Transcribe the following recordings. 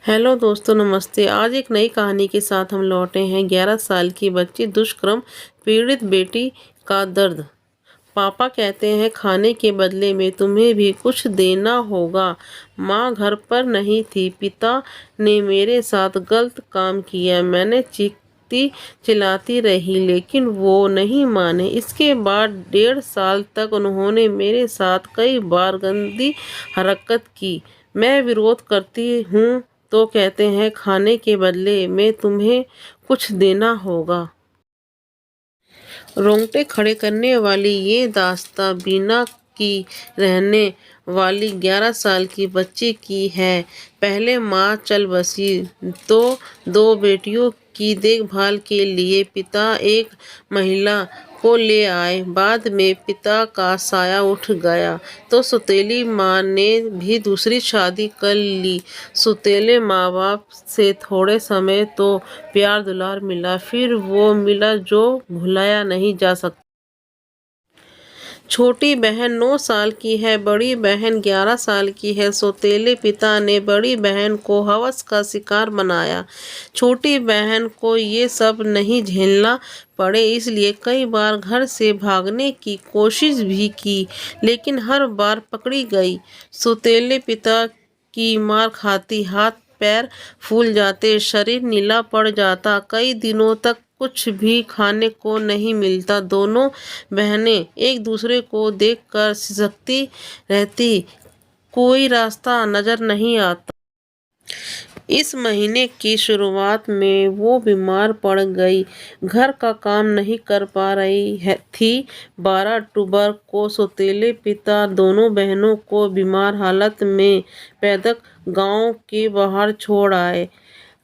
Hello दोस्तों, नमस्ते। आज एक नई कहानी के साथ हम लौटे हैं। 11 साल की बच्ची दुष्कर्म पीड़ित बेटी का दर्द। पापा कहते हैं खाने के बदले में तुम्हें भी कुछ देना होगा। माँ घर पर नहीं थी। पिता ने मेरे साथ गलत काम किया। मैंने चीखती चिल्लाती रही लेकिन वो नहीं माने। इसके बाद 1.5 साल तक उन्होंने मेरे साथ कई बार गंदी हरकत की। मैं विरोध करती हूँ तो कहते हैं खाने के बदले में तुम्हें कुछ देना होगा। रोंगटे खड़े करने वाली ये दास्तां बीना की रहने वाली 11 साल की बच्ची की है। पहले माँ चल बसी तो 2 बेटियों की देखभाल के लिए पिता एक महिला को ले आए। बाद में पिता का साया उठ गया तो सौतेली माँ ने भी दूसरी शादी कर ली। सौतेले माँ बाप से थोड़े समय तो प्यार दुलार मिला, फिर वो मिला जो भुलाया नहीं जा सकता। छोटी बहन 9 साल की है, बड़ी बहन 11 साल की है। सौतेले पिता ने बड़ी बहन को हवस का शिकार बनाया। छोटी बहन को ये सब नहीं झेलना पड़े इसलिए कई बार घर से भागने की कोशिश भी की, लेकिन हर बार पकड़ी गई। सौतेले पिता की मार खाती, हाथ पैर फूल जाते, शरीर नीला पड़ जाता, कई दिनों तक कुछ भी खाने को नहीं मिलता। दोनों बहनें एक दूसरे को देखकर सिसकती रहती, कोई रास्ता नजर नहीं आता। इस महीने की शुरुआत में वो बीमार पड़ गई, घर का काम नहीं कर पा रही थी। 12 अक्टूबर को सौतेले पिता दोनों बहनों को बीमार हालत में पैदल गांव के बाहर छोड़ आए।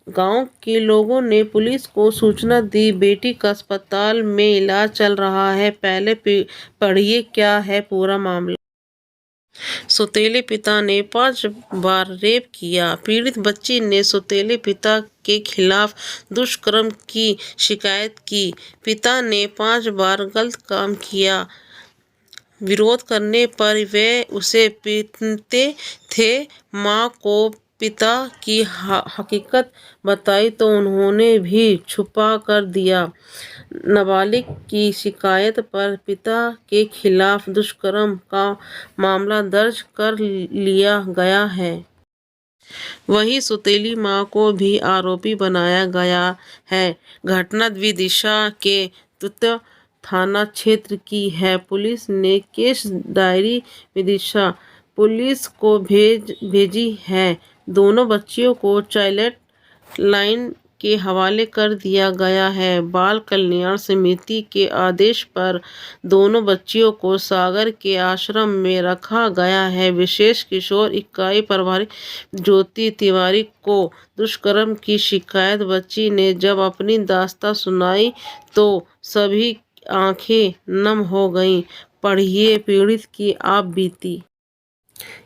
गांव के लोगों ने पुलिस को सूचना दी, बेटी का अस्पताल में इलाज चल रहा है। पहले पढ़िए क्या है पूरा मामला। सौतेले पिता ने 5 बार रेप किया। पीड़ित बच्ची ने सौतेले पिता के खिलाफ दुष्कर्म की शिकायत की। पिता ने 5 बार गलत काम किया। विरोध करने पर वे उसे पीटते थे। माँ को पिता की हकीकत बताई तो उन्होंने भी छुपा कर दिया। नाबालिग की शिकायत पर पिता के खिलाफ दुष्कर्म का मामला दर्ज कर लिया गया है। वहीं सौतेली मां को भी आरोपी बनाया गया है। घटना विदिशा के तुत्त थाना क्षेत्र की है। पुलिस ने केस डायरी विदिशा पुलिस को भेजी है। दोनों बच्चियों को चाइल्ड लाइन के हवाले कर दिया गया है। बाल कल्याण समिति के आदेश पर दोनों बच्चियों को सागर के आश्रम में रखा गया है। विशेष किशोर इकाई प्रभारी ज्योति तिवारी को दुष्कर्म की शिकायत बच्ची ने जब अपनी दास्तां सुनाई तो सभी आंखें नम हो गईं। पढ़िए पीड़ित की आप बीती।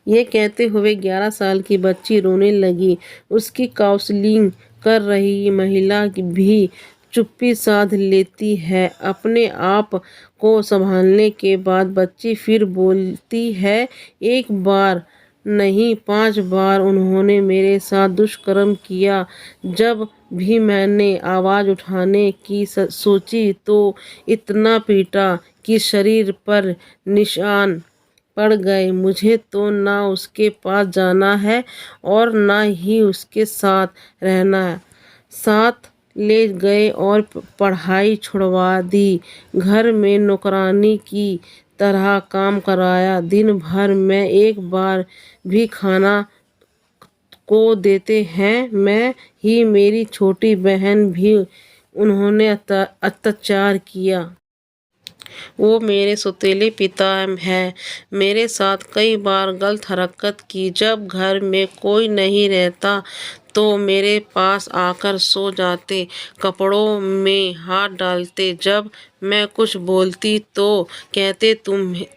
ये कहते हुए 11 साल की बच्ची रोने लगी। उसकी काउंसलिंग कर रही महिला भी चुप्पी साध लेती है। अपने आप को संभालने के बाद बच्ची फिर बोलती है, एक बार नहीं 5 बार उन्होंने मेरे साथ दुष्कर्म किया। जब भी मैंने आवाज़ उठाने की सोची तो इतना पीटा कि शरीर पर निशान पड़ गए। मुझे तो ना उसके पास जाना है और ना ही उसके साथ रहना है। साथ ले गए और पढ़ाई छुड़वा दी। घर में नौकरानी की तरह काम कराया। दिन भर में एक बार भी खाना को देते हैं। मैं ही मेरी छोटी बहन भी उन्होंने अत्याचार किया। वो मेरे सौतेले पिता हैं। मेरे साथ कई बार गलत हरकत की। जब घर में कोई नहीं रहता तो मेरे पास आकर सो जाते, कपड़ों में हाथ डालते। जब मैं कुछ बोलती तो कहते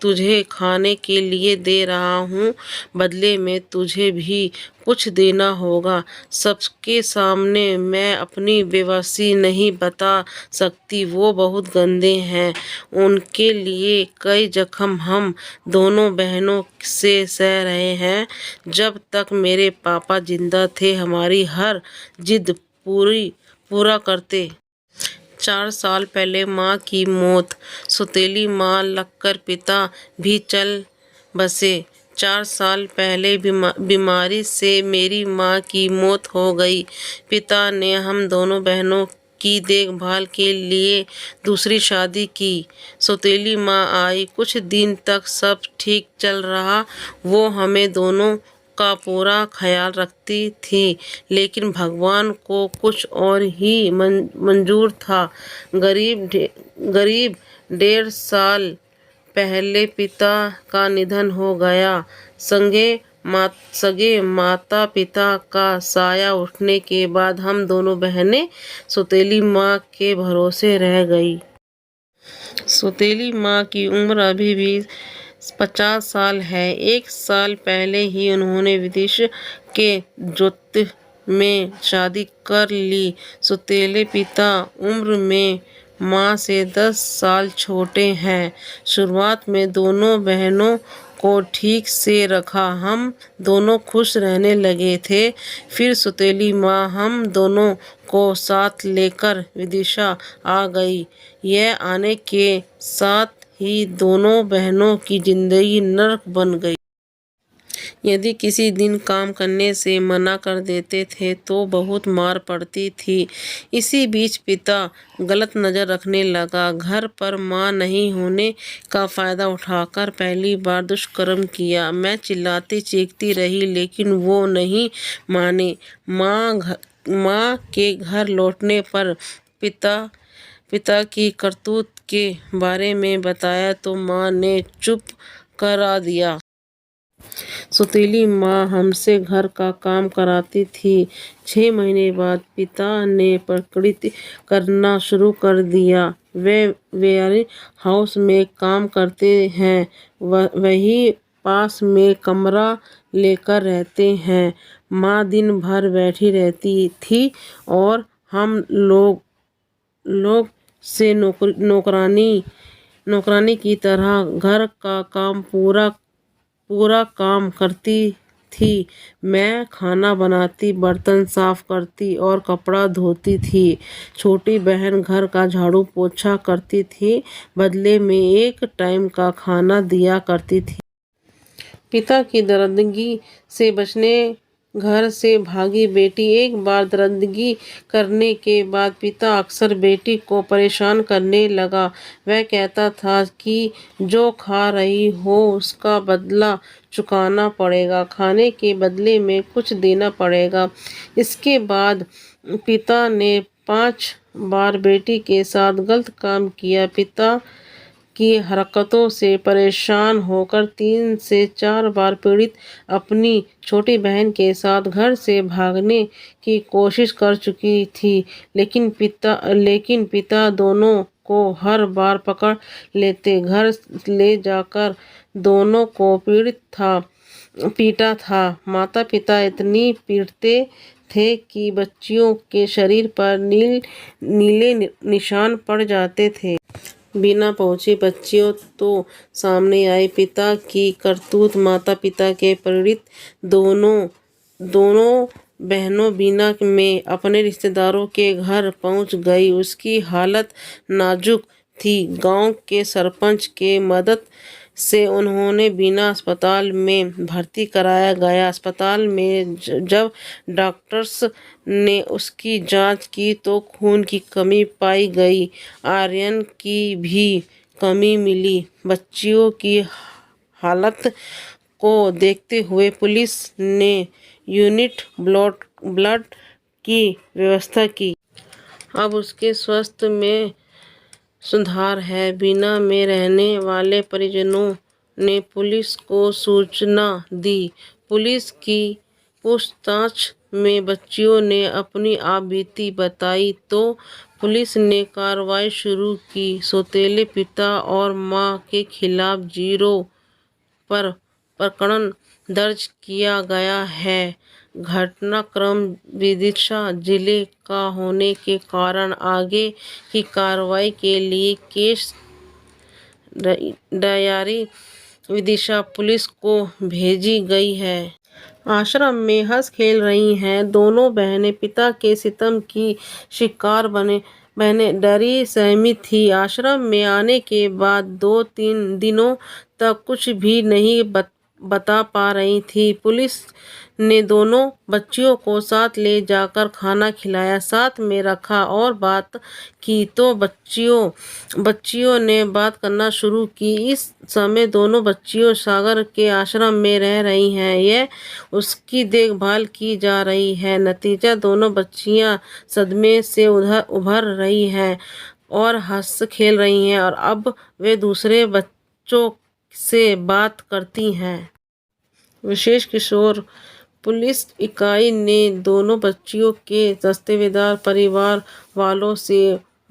तुझे खाने के लिए दे रहा हूँ, बदले में तुझे भी कुछ देना होगा। सबके सामने मैं अपनी बेबसी नहीं बता सकती, वो बहुत गंदे हैं। उनके लिए कई जख्म हम दोनों बहनों से सह रहे हैं। जब तक मेरे पापा जिंदा थे हमारी हर जिद पूरा करते। 4 साल पहले माँ की मौत, सौतेली माँ लगकर पिता भी चल बसे। 4 साल पहले बीमारी से मेरी माँ की मौत हो गई। पिता ने हम दोनों बहनों की देखभाल के लिए दूसरी शादी की। सौतेली माँ आई, कुछ दिन तक सब ठीक चल रहा। वो हमें दोनों का पूरा ख्याल रखती थी, लेकिन भगवान को कुछ और ही मंजूर था। करीब 1.5 साल पहले पिता का निधन हो गया। सगे माता पिता का साया उठने के बाद हम दोनों बहनें सौतेली माँ के भरोसे रह गई। सौतेली माँ की उम्र अभी भी 50 साल है। 1 साल पहले ही उन्होंने विदेश के जोधपुर में शादी कर ली। सौतेले पिता उम्र में माँ से 10 साल छोटे हैं। शुरुआत में दोनों बहनों को ठीक से रखा, हम दोनों खुश रहने लगे थे। फिर सौतेली माँ हम दोनों को साथ लेकर विदिशा आ गई। यह आने के साथ ही दोनों बहनों की जिंदगी नर्क बन गई। यदि किसी दिन काम करने से मना कर देते थे तो बहुत मार पड़ती थी। इसी बीच पिता गलत नज़र रखने लगा। घर पर माँ नहीं होने का फ़ायदा उठाकर पहली बार दुष्कर्म किया। मैं चिल्लाती चीखती रही, लेकिन वो नहीं माने। माँ के घर लौटने पर पिता की करतूत के बारे में बताया तो माँ ने चुप करा दिया। सौतेली माँ हमसे घर का काम कराती थी। 6 महीने बाद पिता ने प्रकृति करना शुरू कर दिया। वे वेयर हाउस में काम करते हैं, वही पास में कमरा लेकर रहते हैं। माँ दिन भर बैठी रहती थी और हम लोग से नौकरानी की तरह घर का पूरा काम करती थी। मैं खाना बनाती, बर्तन साफ करती और कपड़ा धोती थी। छोटी बहन घर का झाड़ू पोछा करती थी, बदले में 1 टाइम का खाना दिया करती थी। पिता की दरिंदगी से बचने घर से भागी बेटी। एक बार दरिंदगी करने के बाद पिता अक्सर बेटी को परेशान करने लगा। वह कहता था कि जो खा रही हो उसका बदला चुकाना पड़ेगा, खाने के बदले में कुछ देना पड़ेगा। इसके बाद पिता ने 5 बार बेटी के साथ गलत काम किया। पिता की हरकतों से परेशान होकर 3 से 4 बार पीड़ित अपनी छोटी बहन के साथ घर से भागने की कोशिश कर चुकी थी, लेकिन पिता दोनों को हर बार पकड़ लेते, घर ले जाकर दोनों को पीटा था। माता पिता इतनी पीटते थे कि बच्चियों के शरीर पर नीले निशान पड़ जाते थे। बिना पहुंची बच्चियों तो सामने आई। पिता की करतूत माता पिता के पीड़ित दोनों बहनों बिना में अपने रिश्तेदारों के घर पहुंच गई। उसकी हालत नाजुक थी। गांव के सरपंच के मदद से उन्होंने बिना अस्पताल में भर्ती कराया गया। अस्पताल में जब डॉक्टर्स ने उसकी जांच की तो खून की कमी पाई गई, आयरन की भी कमी मिली। बच्चियों की हालत को देखते हुए पुलिस ने यूनिट ब्लड की व्यवस्था की। अब उसके स्वास्थ्य में सुधार है। बीना में रहने वाले परिजनों ने पुलिस को सूचना दी। पुलिस की पूछताछ में बच्चियों ने अपनी आपबीती बताई तो पुलिस ने कार्रवाई शुरू की। सौतेले पिता और मां के खिलाफ 0 पर प्रकरण दर्ज किया गया है। घटनाक्रम विदिशा जिले का होने के कारण आगे की कार्रवाई के लिए केस डायरी विदिशा पुलिस को भेजी गई है। आश्रम में हंस खेल रही हैं दोनों बहनें, पिता के सितम की शिकार बहनें डरी सहमी थी। आश्रम में आने के बाद 2-3 दिनों तक कुछ भी नहीं बता पा रही थी। पुलिस ने दोनों बच्चियों को साथ ले जाकर खाना खिलाया, साथ में रखा और बात की तो बच्चियों ने बात करना शुरू की। इस समय दोनों बच्चियों सागर के आश्रम में रह रही हैं। यह उसकी देखभाल की जा रही है। नतीजा दोनों बच्चियां सदमे से उभर रही हैं और हंस खेल रही हैं और अब वे दूसरे बच्चों से बात करती हैं। विशेष किशोर पुलिस इकाई ने दोनों बच्चियों के दस्तावेज परिवार वालों से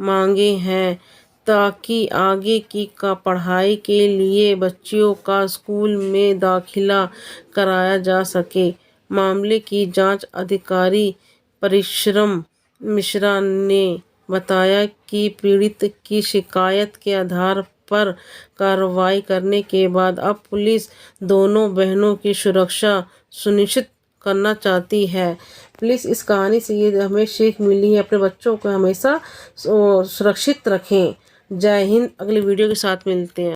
मांगे हैं ताकि आगे की पढ़ाई के लिए बच्चियों का स्कूल में दाखिला कराया जा सके। मामले की जांच अधिकारी परिश्रम मिश्रा ने बताया कि पीड़ित की शिकायत के आधार पर कार्रवाई करने के बाद अब पुलिस दोनों बहनों की सुरक्षा सुनिश्चित करना चाहती है। पुलिस इस कहानी से ये हमें सीख मिली है, अपने बच्चों को हमेशा सुरक्षित रखें। जय हिंद। अगली वीडियो के साथ मिलते हैं।